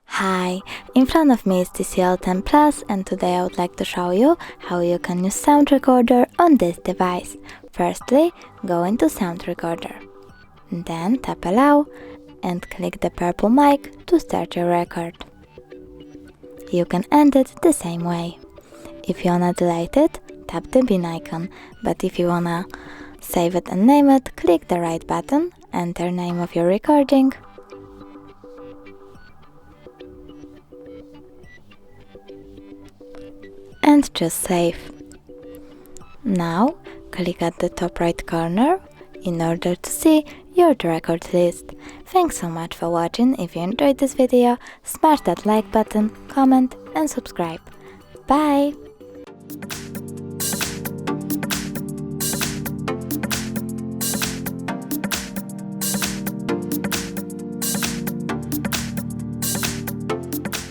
Hi, in front of me is TCL 10 Plus, and today I would like to show you how you can use Sound Recorder on this device. Firstly, go into Sound Recorder. Then tap Allow and click the purple mic to start your record. You can end it the same way. If you wanna delete it, tap the bin icon, but if you wanna save it and name it, click the right button, enter name of your recording, and just save. Now click at the top right corner in order to see your record list. Thanks so much for watching. If you enjoyed this video, smash that like button, comment and subscribe. Bye!